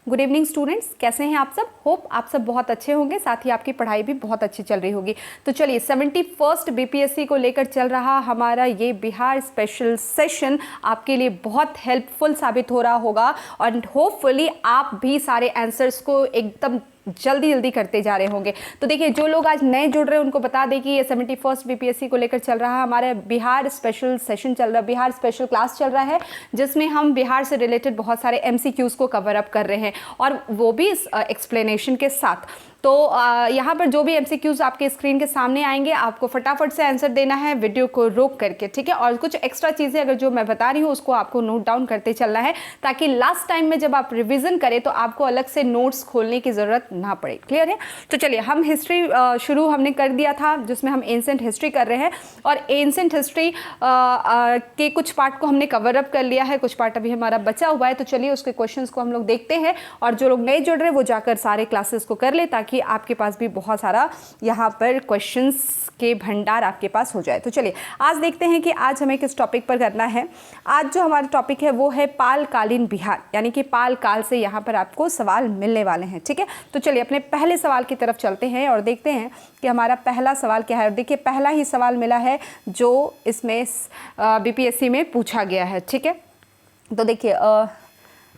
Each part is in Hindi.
गुड इवनिंग स्टूडेंट्स, कैसे हैं आप सब। होप आप सब बहुत अच्छे होंगे, साथ ही आपकी पढ़ाई भी बहुत अच्छी चल रही होगी। तो चलिए 71st बीपीएससी को लेकर चल रहा हमारा ये बिहार स्पेशल सेशन आपके लिए बहुत हेल्पफुल साबित हो रहा होगा और होपफुली आप भी सारे आंसर्स को एकदम जल्दी करते जा रहे होंगे। तो देखिए, जो लोग आज नए जुड़ रहे हैं उनको बता दें कि ये 71st बीपीएससी को लेकर चल रहा है हमारा बिहार स्पेशल सेशन चल रहा है, बिहार स्पेशल क्लास चल रहा है, जिसमें हम बिहार से रिलेटेड बहुत सारे एमसीक्यूज़ को कवर अप कर रहे हैं और वो भी एक्सप्लेनेशन के साथ। तो यहाँ पर जो भी एमसीक्यूज़ आपके स्क्रीन के सामने आएंगे, आपको फटाफट से आंसर देना है वीडियो को रोक करके, ठीक है। और कुछ एक्स्ट्रा चीज़ें अगर जो मैं बता रही हूँ उसको आपको नोट डाउन करते चलना है, ताकि लास्ट टाइम में जब आप रिवीजन करें तो आपको अलग से नोट्स खोलने की ज़रूरत ना पड़े। क्लियर है। तो चलिए, हम हिस्ट्री शुरू हमने कर दिया था, जिसमें हम एंसेंट हिस्ट्री कर रहे हैं और एंसेंट हिस्ट्री के कुछ पार्ट को हमने कवर अप कर लिया है, कुछ पार्ट अभी हमारा बचा हुआ है। तो चलिए उसके क्वेश्चंस को हम लोग देखते हैं और जो लोग नए जुड़ रहे हैं वो जाकर सारे क्लासेस को कर ले, ताकि आपके पास भी बहुत सारा यहाँ पर क्वेश्चंस के भंडार आपके पास हो जाए। तो चलिए आज देखते हैं कि आज हमें किस टॉपिक पर करना है। आज जो हमारा टॉपिक है वो है पालकालीन बिहार, यानी कि पाल काल से यहाँ पर आपको सवाल मिलने वाले हैं, ठीक है। तो चलिए अपने पहले सवाल की तरफ चलते हैं और देखते हैं कि हमारा पहला सवाल क्या है। और देखिए, पहला ही सवाल मिला है जो इसमें बीपीएससी में पूछा गया है, ठीक है। तो देखिए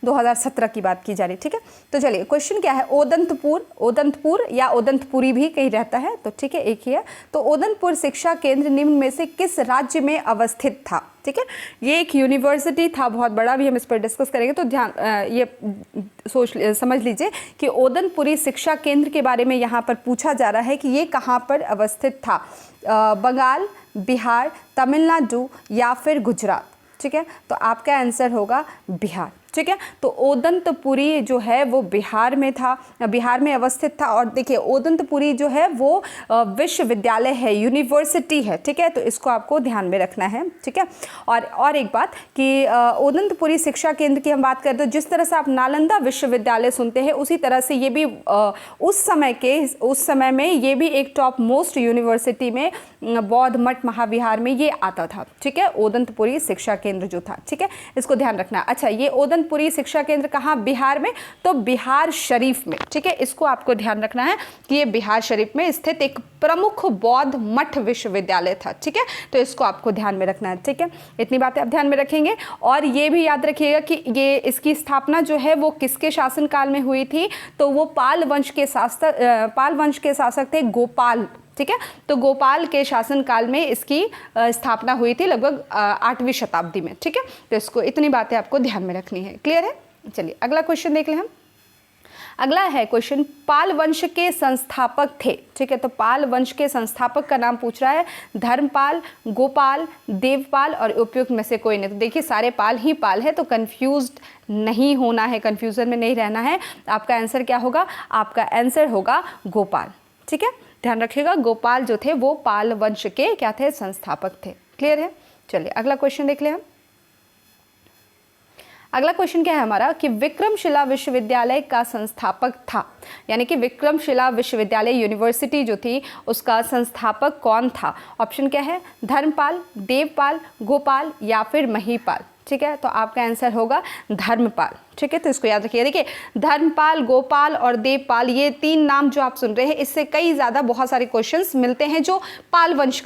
2017 की बात की जा रही, ठीक है। तो चलिए क्वेश्चन क्या है, ओदंतपुर या ओदंतपुरी भी कहीं रहता है, तो ठीक है, एक ही है। तो ओदंतपुर शिक्षा केंद्र निम्न में से किस राज्य में अवस्थित था, ठीक है। ये एक यूनिवर्सिटी था, बहुत बड़ा भी, हम इस पर डिस्कस करेंगे। तो ध्यान ये समझ लीजिए कि ओदंतपुरी शिक्षा केंद्र के बारे में यहाँ पर पूछा जा रहा है कि ये कहाँ पर अवस्थित था, बंगाल, बिहार, तमिलनाडु या फिर गुजरात, ठीक है। तो आपका आंसर होगा बिहार, ठीक है। तो ओदंतपुरी जो है वो बिहार में था, बिहार में अवस्थित था। और देखिए, ओदंतपुरी जो है वो विश्वविद्यालय है, यूनिवर्सिटी है, ठीक है। तो इसको आपको ध्यान में रखना है, ठीक है। और एक बात कि ओदंतपुरी शिक्षा केंद्र की हम बात करें तो जिस तरह से आप नालंदा विश्वविद्यालय सुनते हैं, उसी तरह से ये भी उस समय में ये भी एक टॉप मोस्ट यूनिवर्सिटी में बौद्ध मठ महाविहार में ये आता था, ठीक है। ओदंतपुरी शिक्षा केंद्र जो था, ठीक है, इसको ध्यान रखना। अच्छा, ये ओदंतपुरी शिक्षा केंद्र कहाँ, बिहार में, तो बिहार शरीफ में, ठीक है। इसको आपको ध्यान रखना है कि ये बिहार शरीफ में स्थित एक प्रमुख बौद्ध मठ विश्वविद्यालय था, ठीक है। तो इसको आपको ध्यान में रखना है, ठीक है। इतनी बातें आप ध्यान में रखेंगे और ये भी याद रखिएगा कि ये इसकी स्थापना जो है वो किसके शासनकाल में हुई थी, तो वो पाल वंश के शासक थे गोपाल, ठीक है। तो गोपाल के शासनकाल में इसकी स्थापना हुई थी लगभग 8वीं शताब्दी में, ठीक है। तो इसको इतनी बातें आपको ध्यान में रखनी है। क्लियर है। चलिए अगला क्वेश्चन देख लें हम। अगला है क्वेश्चन, पाल वंश के संस्थापक थे, ठीक है। तो पाल वंश के संस्थापक का नाम पूछ रहा है, धर्मपाल, गोपाल, देवपाल और उपयुक्त में से कोई नहीं। तो देखिए सारे पाल ही पाल है, तो कंफ्यूज्ड नहीं होना है, कंफ्यूजन में नहीं रहना है। आपका आंसर क्या होगा, आपका आंसर होगा गोपाल, ठीक है। ध्यान रखिएगा, गोपाल जो थे वो पाल वंश के क्या थे, संस्थापक थे। क्लियर है। चलिए अगला क्वेश्चन देख ले हम। अगला क्वेश्चन क्या है हमारा कि विक्रमशिला विश्वविद्यालय का संस्थापक था, यानी कि विक्रमशिला विश्वविद्यालय यूनिवर्सिटी जो थी उसका संस्थापक कौन था। ऑप्शन क्या है, धर्मपाल, देवपाल, गोपाल या फिर महीपाल, ठीक है। तो आपका आंसर होगा धर्मपाल, ठीक है। तो इसको याद रखिए। देखिए, धर्मपाल, गोपाल और देवपाल, ये 3 नाम जो आप सुन रहे हैं, इससे कई ज़्यादा बहुत सारे क्वेश्चंस मिलते हैं जो पाल वंश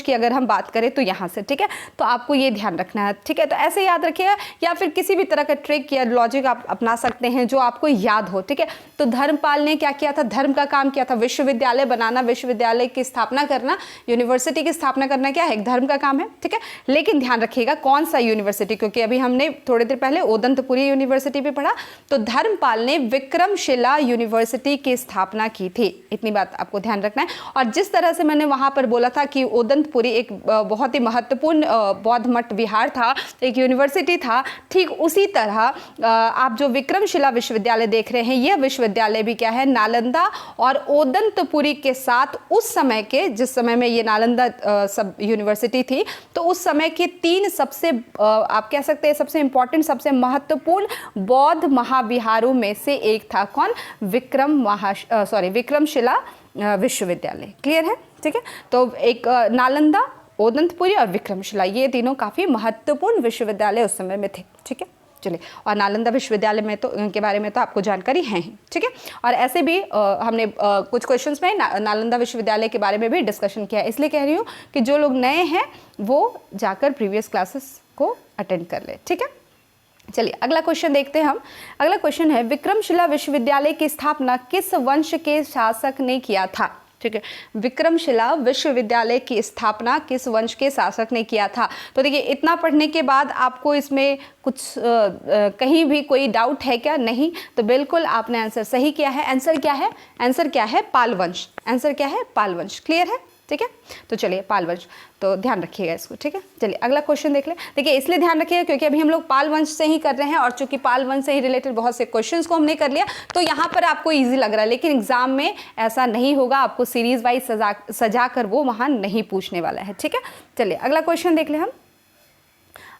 की अगर हम बात करें तो यहाँ से, ठीक है। तो आपको ये ध्यान रखना है, ठीक है। तो ऐसे याद रखिएगा या फिर किसी भी तरह का ट्रिक या लॉजिक आप अपना सकते हैं जो आपको याद हो, ठीक है। तो धर्मपाल ने क्या किया था, धर्म का काम किया था, विश्वविद्यालय बनाना, विश्वविद्यालय की स्थापना करना, यूनिवर्सिटी की स्थापना करना क्या है, एक धर्म का काम है, ठीक है। लेकिन ध्यान रखिएगा कौन सा यूनिवर्सिटी, क्योंकि अभी हमने थोड़ी देर पहले ओदंतपुरी यूनिवर्सिटी पे पढ़ा। तो धर्मपाल ने विक्रमशिला यूनिवर्सिटी की स्थापना की थी, इतनी बात आपको ध्यान रखना है। और जिस तरह से मैंने वहां पर बोला था कि ओदंतपुरी एक बहुत ही महत्वपूर्ण बौद्ध मठ विहार था, एक यूनिवर्सिटी था, ठीक उसी तरह आप जो विक्रमशिला विश्वविद्यालय देख रहे हैं, यह विश्वविद्यालय भी क्या है, नालंदा और ओदंतपुरी के साथ उस समय के, जिस समय में ये नालंदा सब यूनिवर्सिटी थी, तो उस समय के 3 सबसे आप कह सकते हैं सबसे इंपॉर्टेंट, सबसे महत्वपूर्ण बौद्ध महाविहारों में से एक था। कौन, विक्रमशिला विश्वविद्यालय। क्लियर है, ठीक है। तो एक नालंदा, ओदंतपुरी और विक्रमशिला, ये तीनों काफी महत्वपूर्ण विश्वविद्यालय उस समय में थे, ठीक है। चलिए, और नालंदा विश्वविद्यालय में तो के बारे में तो आपको जानकारी है ही, ठीक है। और ऐसे भी हमने कुछ क्वेश्चंस में नालंदा विश्वविद्यालय के बारे में भी डिस्कशन किया है, इसलिए कह रही हूँ कि जो लोग नए हैं वो जाकर प्रीवियस क्लासेस को अटेंड कर ले, ठीक है। चलिए अगला क्वेश्चन देखते हैं हम। अगला क्वेश्चन है, विक्रमशिला विश्वविद्यालय की स्थापना किस वंश के शासक ने किया था? ठीक है, विक्रमशिला विश्वविद्यालय की स्थापना किस वंश के शासक ने किया था? तो देखिए, इतना पढ़ने के बाद आपको इसमें कुछ कहीं भी कोई डाउट है क्या? नहीं, तो बिल्कुल आपने आंसर सही किया है। आंसर क्या है? आंसर क्या है? पाल वंश। आंसर क्या है? पाल वंश। क्लियर है? ठीक है, तो चलिए पाल वंश, तो ध्यान रखिएगा इसको, ठीक है। चलिए अगला क्वेश्चन देख लें। देखिए, इसलिए ध्यान रखिएगा क्योंकि अभी हम लोग पाल वंश से ही कर रहे हैं, और चूंकि पाल वंश से ही रिलेटेड बहुत से क्वेश्चंस को हमने कर लिया, तो यहाँ पर आपको इजी लग रहा है, लेकिन एग्जाम में ऐसा नहीं होगा, आपको सीरीज वाइज सजा कर वो वहाँ नहीं पूछने वाला है, ठीक है। चलिए अगला क्वेश्चन देख लें हम।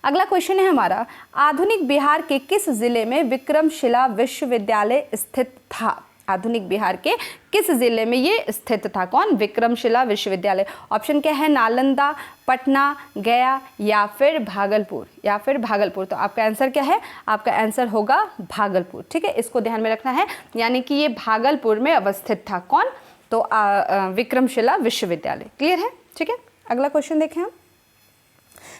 अगला क्वेश्चन है हमारा, आधुनिक बिहार के किस जिले में विक्रमशिला विश्वविद्यालय स्थित था? आधुनिक बिहार के किस जिले में ये स्थित था? कौन? विक्रमशिला विश्वविद्यालय। ऑप्शन क्या है? नालंदा, पटना, गया या फिर भागलपुर, या फिर भागलपुर। तो आपका आंसर क्या है? आपका आंसर होगा भागलपुर, ठीक है। इसको ध्यान में रखना है, यानी कि ये भागलपुर में अवस्थित था। कौन? तो विक्रमशिला विश्वविद्यालय। क्लियर है? ठीक है। अगला क्वेश्चन देखें हम।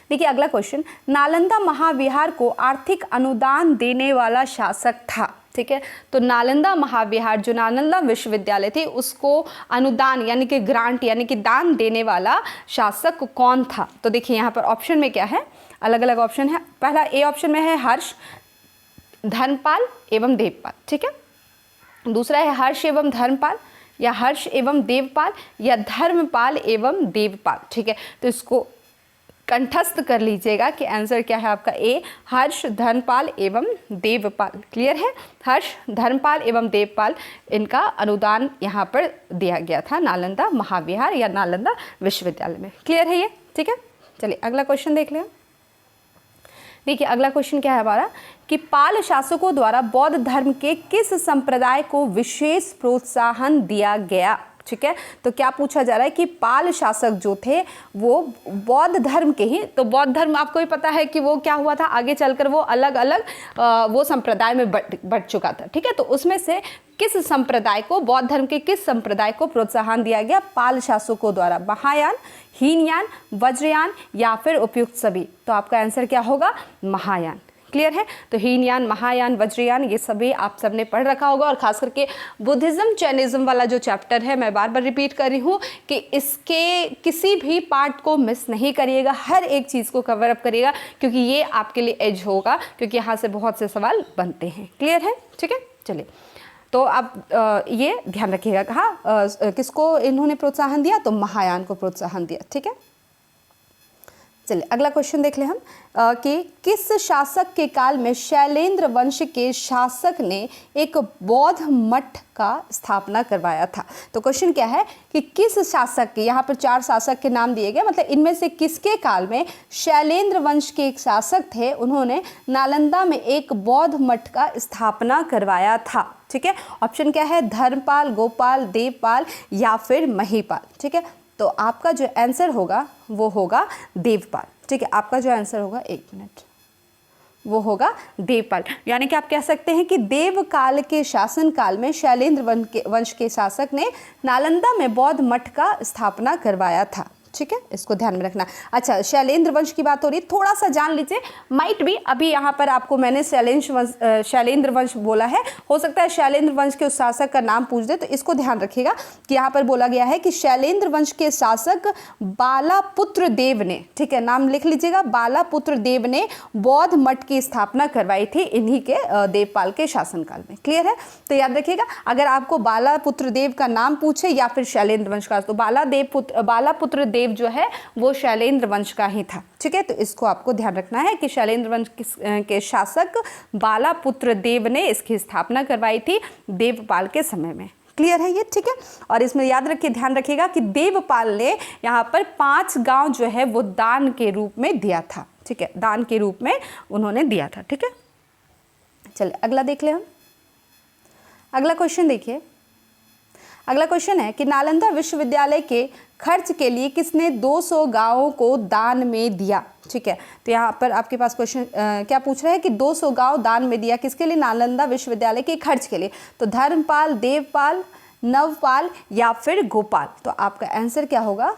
देखिए अगला क्वेश्चन, नालंदा महाविहार को आर्थिक अनुदान देने वाला शासक था, ठीक है। तो नालंदा महाविहार, जो नालंदा विश्वविद्यालय थी, उसको अनुदान यानी कि ग्रांट यानी कि दान देने वाला शासक कौन था? तो देखिए यहाँ पर ऑप्शन में क्या है, अलग अलग ऑप्शन है। पहला ए ऑप्शन में है हर्ष, धर्मपाल एवं देवपाल, ठीक है। दूसरा है हर्ष एवं धर्मपाल, या हर्ष एवं देवपाल, या धर्मपाल एवं देवपाल, ठीक है। तो इसको कंठस्थ कर लीजिएगा कि आंसर क्या है आपका? ए, हर्ष, धर्मपाल एवं देवपाल। क्लियर है? हर्ष, धर्मपाल एवं देवपाल, इनका अनुदान यहाँ पर दिया गया था नालंदा महाविहार या नालंदा विश्वविद्यालय में। क्लियर है ये? ठीक है। चलिए अगला क्वेश्चन देख लें। देखिए अगला क्वेश्चन क्या है हमारा, कि पाल शासकों द्वारा बौद्ध धर्म के किस संप्रदाय को विशेष प्रोत्साहन दिया गया? ठीक है, तो क्या पूछा जा रहा है कि पाल शासक जो थे वो बौद्ध धर्म के ही, तो बौद्ध धर्म आपको भी पता है कि वो क्या हुआ था, आगे चलकर वो अलग अलग वो संप्रदाय में बढ़ चुका था, ठीक है। तो उसमें से किस संप्रदाय को, बौद्ध धर्म के किस संप्रदाय को प्रोत्साहन दिया गया पाल शासकों द्वारा? महायान, हीनयान, वज्रयान या फिर उपयुक्त सभी? तो आपका आंसर क्या होगा? महायान। क्लियर है? तो हीनयान, महायान, वज्रयान, ये सभी आप सबने पढ़ रखा होगा। और खास करके बुद्धिज्म जैनिज्म वाला जो चैप्टर है, मैं बार बार रिपीट कर रही हूँ कि इसके किसी भी पार्ट को मिस नहीं करिएगा, हर एक चीज़ को कवर अप करिएगा, क्योंकि ये आपके लिए एज होगा, क्योंकि यहाँ से बहुत से सवाल बनते हैं। क्लियर है? ठीक है। चलिए, तो आप ये ध्यान रखिएगा, कहाँ किसको इन्होंने प्रोत्साहन दिया? तो महायान को प्रोत्साहन दिया, ठीक है। चलिए अगला क्वेश्चन देख लें हम, कि किस शासक के काल में शैलेंद्र वंश के शासक ने एक बौद्ध मठ का स्थापना करवाया था? तो क्वेश्चन क्या है कि किस शासक के, यहाँ पर 4 शासक के नाम दिए गए, मतलब इनमें से किसके काल में शैलेंद्र वंश के एक शासक थे, उन्होंने नालंदा में एक बौद्ध मठ का स्थापना करवाया था? ठीक है। ऑप्शन क्या है? धर्मपाल, गोपाल, देवपाल या फिर महीपाल, ठीक है। तो आपका जो आंसर होगा वो होगा देवपाल, ठीक है। आपका जो आंसर होगा, एक मिनट, वो होगा देवपाल। यानी कि आप कह सकते हैं कि देव काल के शासन काल में शैलेंद्र वंश के शासक ने नालंदा में बौद्ध मठ का स्थापना करवाया था, ठीक है। इसको ध्यान में रखना। अच्छा, शैलेंद्र वंश की बात हो रही है, थोड़ा सा जान लीजिए। माइट भी अभी यहाँ पर आपको मैंने शैलेंद्र वंश बोला है, हो सकता है शैलेंद्र वंश के उस शासक का नाम पूछ दे, तो इसको ध्यान रखिएगा कि यहाँ पर बोला गया है कि शैलेंद्र वंश के शासक बालापुत्र देव ने, ठीक है, नाम लिख लीजिएगा, बालापुत्र देव ने बौद्ध मठ की स्थापना करवाई थी इन्हीं के देवपाल के शासनकाल में। क्लियर है? तो याद रखिएगा, अगर आपको बालापुत्र देव का नाम पूछे या फिर शैलेंद्र वंश का, तो बालापुत्र देव जो है वो शैलेंद्र वंश का ही था, ठीक है। तो इसको आपको ध्यान रखना है कि शैलेंद्र वंश के शासक बालापुत्र देव ने इसकी स्थापना करवाई थी देवपाल के समय में। क्लियर है ये? ठीक है। और इसमें याद रखिए, ध्यान रखिएगा कि देवपाल ने यहाँ पर 5 गांव जो है वो दान के रूप में दिया था, ठीक है, दान के रूप में उन्होंने दिया था, ठीक है। चलिए अगला देख ले हम। अगला क्वेश्चन देखिए, अगला क्वेश्चन है कि नालंदा विश्वविद्यालय के खर्च के लिए किसने 200 गांवों को दान में दिया। ठीक है, तो यहाँ पर आपके पास क्वेश्चन क्या पूछ रहा है कि 200 गांव दान में दिया किसके लिए, नालंदा विश्वविद्यालय के खर्च के लिए। तो धर्मपाल, देवपाल, नवपाल या फिर गोपाल। तो आपका आंसर क्या होगा,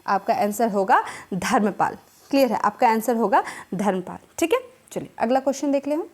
आपका आंसर होगा धर्मपाल। क्लियर है, आपका आंसर होगा धर्मपाल। ठीक है, चलिए अगला क्वेश्चन देख ले हम।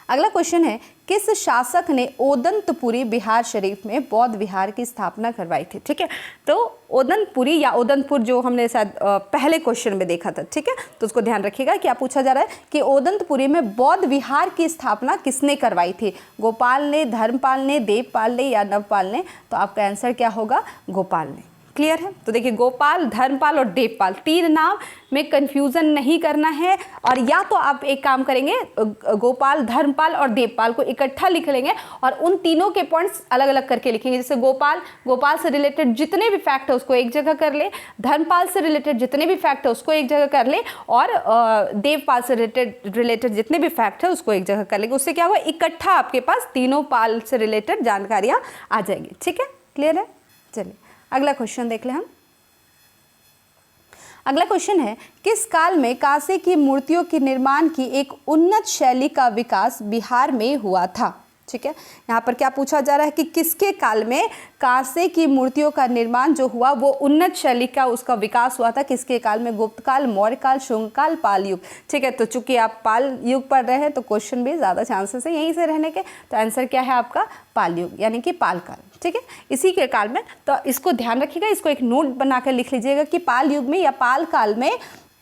अगला क्वेश्चन है किस शासक ने ओदंतपुरी बिहार शरीफ में बौद्ध विहार की स्थापना करवाई थी। ठीक है, तो ओदंतपुरी या ओदंतपुर जो हमने शायद पहले क्वेश्चन में देखा था। ठीक है, तो उसको ध्यान रखिएगा, क्या पूछा जा रहा है कि ओदंतपुरी में बौद्ध विहार की स्थापना किसने करवाई थी, गोपाल ने, धर्मपाल ने, देवपाल ने या नवपाल ने। तो आपका आंसर क्या होगा, गोपाल ने। क्लियर है, तो देखिए गोपाल, धर्मपाल और देवपाल, 3 नाम में कंफ्यूजन नहीं करना है। और या तो आप एक काम करेंगे, गोपाल, धर्मपाल और देवपाल को इकट्ठा लिख लेंगे और उन तीनों के पॉइंट्स अलग अलग करके लिखेंगे। जैसे गोपाल से रिलेटेड जितने भी फैक्ट है उसको एक जगह कर ले, धर्मपाल से रिलेटेड जितने भी फैक्ट है उसको एक जगह कर ले, और देवपाल से रिलेटेड जितने भी फैक्ट है उसको एक जगह कर लेंगे। उससे क्या होगा, इकट्ठा आपके पास तीनों पाल से रिलेटेड जानकारियाँ आ जाएंगी। ठीक है, क्लियर है। चलिए अगला क्वेश्चन देख ले हम। अगला क्वेश्चन है किस काल में कांसे की मूर्तियों के निर्माण की एक उन्नत शैली का विकास बिहार में हुआ था। ठीक है, यहाँ पर क्या पूछा जा रहा है कि किसके काल में कांसे की मूर्तियों का निर्माण जो हुआ वो उन्नत शैली का उसका विकास हुआ था, किसके काल में, गुप्त काल, मौर्य काल, शुंग काल, पाल युग। ठीक है, तो चूंकि आप पाल युग पढ़ रहे हैं तो क्वेश्चन भी ज़्यादा चांसेस है यहीं से रहने के। तो आंसर क्या है आपका, पाल युग यानी कि पाल काल। ठीक है, इसी के काल में, तो इसको ध्यान रखिएगा, इसको एक नोट बनाकर लिख लीजिएगा कि पाल युग में या पाल काल में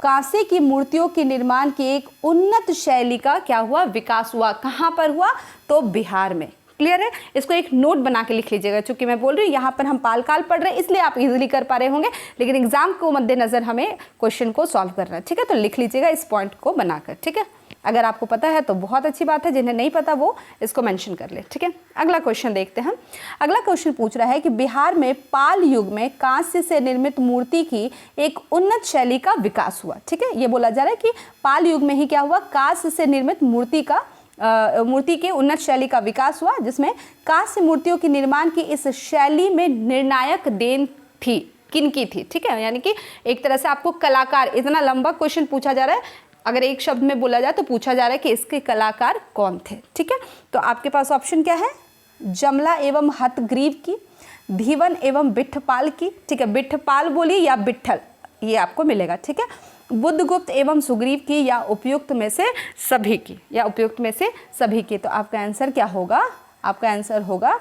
कांसे की मूर्तियों के निर्माण की एक उन्नत शैली का क्या हुआ, विकास हुआ। कहाँ पर हुआ, तो बिहार में। क्लियर है, इसको एक नोट बना के लिख लीजिएगा। चूंकि मैं बोल रही हूँ यहाँ पर हम पालकाल पढ़ रहे हैं इसलिए आप इजीली कर पा रहे होंगे, लेकिन एग्जाम को मद्देनजर हमें क्वेश्चन को सॉल्व करना है। ठीक है, तो लिख लीजिएगा इस पॉइंट को बनाकर। ठीक है, अगर आपको पता है तो बहुत अच्छी बात है, जिन्हें नहीं पता वो इसको मेंशन कर ले। ठीक है, अगला क्वेश्चन देखते हैं हम। अगला क्वेश्चन पूछ रहा है कि बिहार में पाल युग में कांस्य से निर्मित मूर्ति की एक उन्नत शैली का विकास हुआ। ठीक है, ये बोला जा रहा है कि पाल युग में ही क्या हुआ, कांस्य से निर्मित मूर्ति के उन्नत शैली का विकास हुआ, जिसमें कांस्य मूर्तियों के निर्माण की इस शैली में निर्णायक देन थी, किनकी थी। ठीक है, यानी कि एक तरह से आपको कलाकार, इतना लंबा क्वेश्चन पूछा जा रहा है, अगर एक शब्द में बोला जाए तो पूछा जा रहा है कि इसके कलाकार कौन थे। ठीक है, तो आपके पास ऑप्शन क्या है, जमला एवं हतग्रीव की, धीवन एवं बिट्ठपाल की। ठीक है, बिट्ठपाल बोलिए या बिट्ठल, ये आपको मिलेगा। ठीक है, बुद्धगुप्त एवं सुग्रीव की या उपयुक्त में से सभी की, या उपयुक्त में से सभी की। तो आपका आंसर क्या होगा, आपका आंसर होगा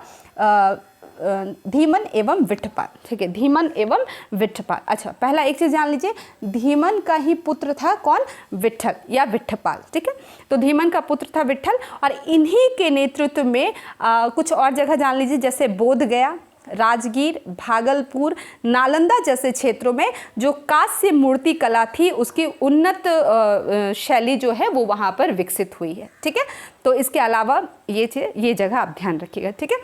धीमन एवं विट्ठपाल। ठीक है, धीमन एवं विट्ठपाल। अच्छा, पहला एक चीज़ जान लीजिए, धीमन का ही पुत्र था कौन, विट्ठल या विट्ठपाल। ठीक है, तो धीमन का पुत्र था विट्ठल, और इन्हीं के नेतृत्व में कुछ और जगह जान लीजिए, जैसे बोधगया, राजगीर, भागलपुर, नालंदा जैसे क्षेत्रों में जो कांस्य मूर्ति कला थी उसकी उन्नत शैली जो है वो वहाँ पर विकसित हुई है। ठीक है, तो इसके अलावा ये जगह आप ध्यान रखिएगा। ठीक है,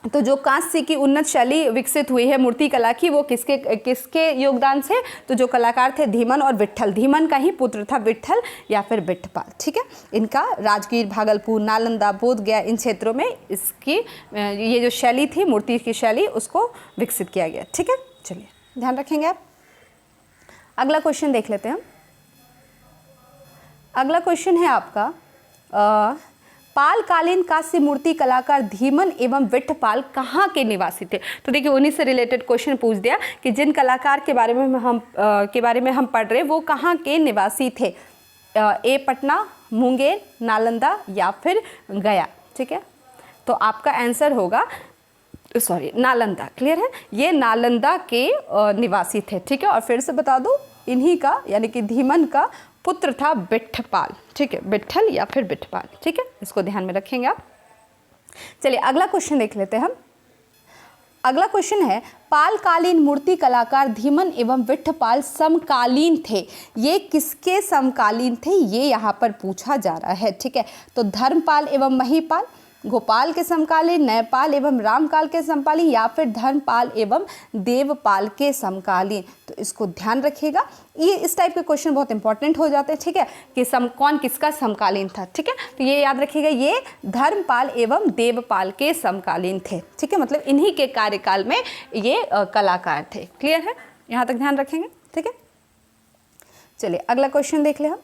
तो जो कांस्य की उन्नत शैली विकसित हुई है मूर्ति कला की, वो किसके योगदान से, तो जो कलाकार थे धीमन और विट्ठल, धीमन का ही पुत्र था विट्ठल या फिर बिट्ठपाल। ठीक है, इनका राजगीर, भागलपुर, नालंदा, बोधगया इन क्षेत्रों में इसकी ये जो शैली थी, मूर्ति की शैली, उसको विकसित किया गया। ठीक है, चलिए ध्यान रखेंगे आप। अगला क्वेश्चन देख लेते हैं हम। अगला क्वेश्चन है आपका, पालकालीन कांस्य मूर्ति कलाकार धीमन एवं विट्ठपाल कहाँ के निवासी थे। तो देखिए उन्हीं से रिलेटेड क्वेश्चन पूछ दिया कि जिन कलाकार के बारे में हम पढ़ रहे वो कहाँ के निवासी थे, ए पटना, मुंगेर, नालंदा या फिर गया। ठीक है, तो आपका आंसर होगा नालंदा। क्लियर है, ये नालंदा के निवासी थे। ठीक है, और फिर से बता दो, इन्हीं का यानी कि धीमन का पुत्र था बिट्ठपाल। ठीक है, बिट्ठल या फिर बिट्ठपाल। ठीक है, इसको ध्यान में रखेंगे आप। चलिए अगला क्वेश्चन देख लेते हैं हम। अगला क्वेश्चन है, पालकालीन मूर्ति कलाकार धीमन एवं विट्ठपाल समकालीन थे, ये किसके समकालीन थे, ये यहाँ पर पूछा जा रहा है। ठीक है, तो धर्मपाल एवं महीपाल, गोपाल के समकालीन, न्यायपाल एवं रामकाल के समकालीन या फिर धर्मपाल एवं देवपाल के समकालीन। तो इसको ध्यान रखिएगा, ये इस टाइप के क्वेश्चन बहुत इंपॉर्टेंट हो जाते हैं, ठीक है, कि कौन किसका समकालीन था, ठीक है। तो ये याद रखिएगा, ये धर्मपाल एवं देवपाल के समकालीन थे, ठीक है, मतलब इन्हीं के कार्यकाल में ये कलाकार थे। क्लियर है, यहाँ तक ध्यान रखेंगे, ठीक है। चलिए अगला क्वेश्चन देख ले हम।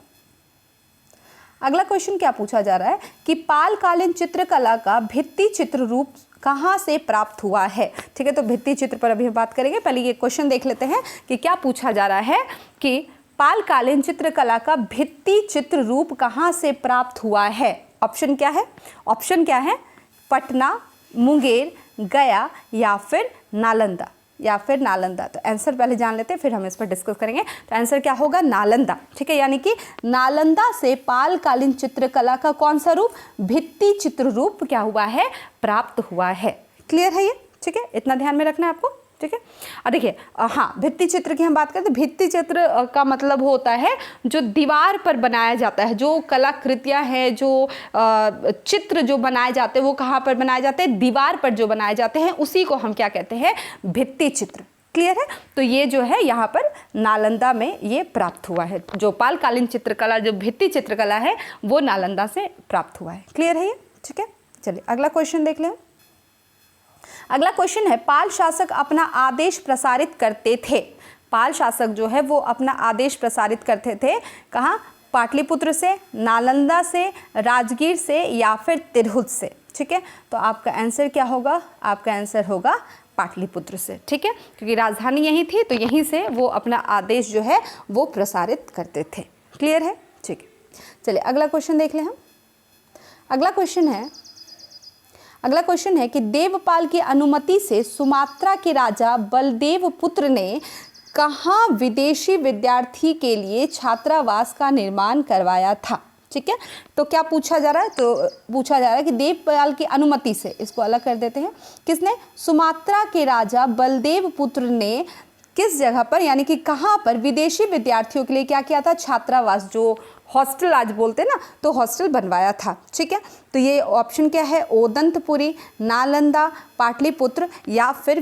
अगला क्वेश्चन क्या पूछा जा रहा है कि पालकालीन चित्रकला का भित्ति चित्र रूप कहाँ से प्राप्त हुआ है, ठीक है। तो भित्ति चित्र पर अभी हम बात करेंगे, पहले ये क्वेश्चन देख लेते हैं कि क्या पूछा जा रहा है कि पालकालीन चित्रकला का भित्ति चित्र रूप कहाँ से प्राप्त हुआ है। ऑप्शन क्या है, ऑप्शन क्या है, पटना, मुंगेर, गया या फिर नालंदा, या फिर नालंदा। तो आंसर पहले जान लेते हैं, फिर हम इस पर डिस्कस करेंगे। तो आंसर क्या होगा, नालंदा, ठीक है, यानी कि नालंदा से पालकालीन चित्रकला का कौन सा रूप, भित्ति चित्र रूप क्या हुआ है, प्राप्त हुआ है। क्लियर है ये, ठीक है, इतना ध्यान में रखना है आपको, ठीक है। और देखिए हाँ, भित्ति चित्र की हम बात करें तो भित्ति चित्र का मतलब होता है जो दीवार पर बनाया जाता है, जो कलाकृतियाँ हैं, जो चित्र जो बनाए जाते हैं वो कहाँ पर बनाए जाते हैं, दीवार पर जो बनाए जाते हैं उसी को हम क्या कहते हैं, भित्ति चित्र। क्लियर है, तो ये जो है यहाँ पर नालंदा में ये प्राप्त हुआ है, जो पालकालीन चित्रकला, जो भित्ति चित्रकला है वो नालंदा से प्राप्त हुआ है। क्लियर है ये, ठीक है। चलिए अगला क्वेश्चन देख लें। अगला क्वेश्चन है, पाल शासक अपना आदेश प्रसारित करते थे। पाल शासक जो है वो अपना आदेश प्रसारित करते थे कहाँ, पाटलिपुत्र से, नालंदा से, राजगीर से या फिर तिरहुत से, ठीक है। तो आपका आंसर क्या होगा, आपका आंसर होगा पाटलिपुत्र से, ठीक है, क्योंकि राजधानी यहीं थी तो यहीं से वो अपना आदेश जो है वो प्रसारित करते थे। क्लियर है, ठीक है। चलिए अगला क्वेश्चन देख लें हम। अगला क्वेश्चन है कि देवपाल की अनुमति से सुमात्रा के राजा बलदेव पुत्र ने कहाँ विदेशी विद्यार्थी के लिए छात्रावास का निर्माण करवाया था, ठीक है। तो क्या पूछा जा रहा है, तो पूछा जा रहा है कि देवपाल की अनुमति से, इसको अलग कर देते हैं, किसने, सुमात्रा के राजा बलदेव पुत्र ने किस जगह पर, यानी कि कहाँ पर विदेशी विद्यार्थियों के लिए क्या किया था, छात्रावास, जो हॉस्टल आज बोलते हैं ना, तो हॉस्टल बनवाया था, ठीक है। तो ये ऑप्शन क्या है, ओदंतपुरी, नालंदा, पाटलिपुत्र या फिर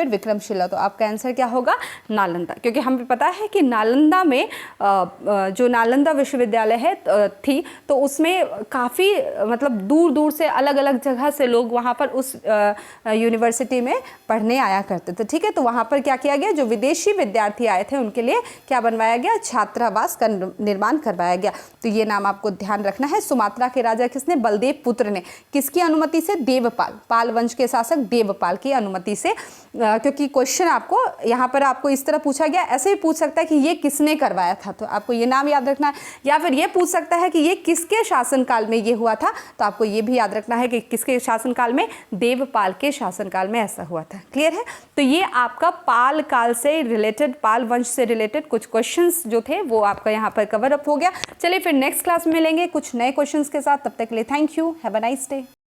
विक्रमशिला, तो आपका आंसर क्या होगा, नालंदा, क्योंकि हमें पता है कि नालंदा में जो नालंदा विश्वविद्यालय है थी, तो उसमें काफ़ी मतलब दूर दूर से अलग अलग जगह से लोग वहाँ पर उस यूनिवर्सिटी में पढ़ने आया करते थे, ठीक है। तो वहाँ पर क्या किया गया, जो विदेशी विद्यार्थी आए थे उनके लिए क्या बनवाया गया, छात्रावास का निर्माण करवाया गया। तो ये नाम आपको ध्यान रखना है। सुमात्रा के राजा किसने, बलदेव पुत्र ने, किसकी अनुमति से, देवपाल, पाल वंश के शासक देवपाल की अनुमति से। क्योंकि क्वेश्चन आपको यहाँ पर आपको इस तरह पूछा गया, ऐसे भी पूछ सकता है कि ये किसने करवाया था, तो आपको ये नाम याद रखना है, या फिर ये पूछ सकता है कि ये किसके शासनकाल में ये हुआ था, तो आपको ये भी याद रखना है कि किसके शासनकाल में, देवपाल के शासनकाल में ऐसा हुआ था। क्लियर है, तो ये आपका पाल काल से रिलेटेड, पाल वंश से रिलेटेड कुछ क्वेश्चंस जो थे वो आपका यहाँ पर कवर अप हो गया। चलिए फिर नेक्स्ट क्लास में मिलेंगे कुछ नए क्वेश्चंस के साथ, तब तक के लिए thank you, have a nice day.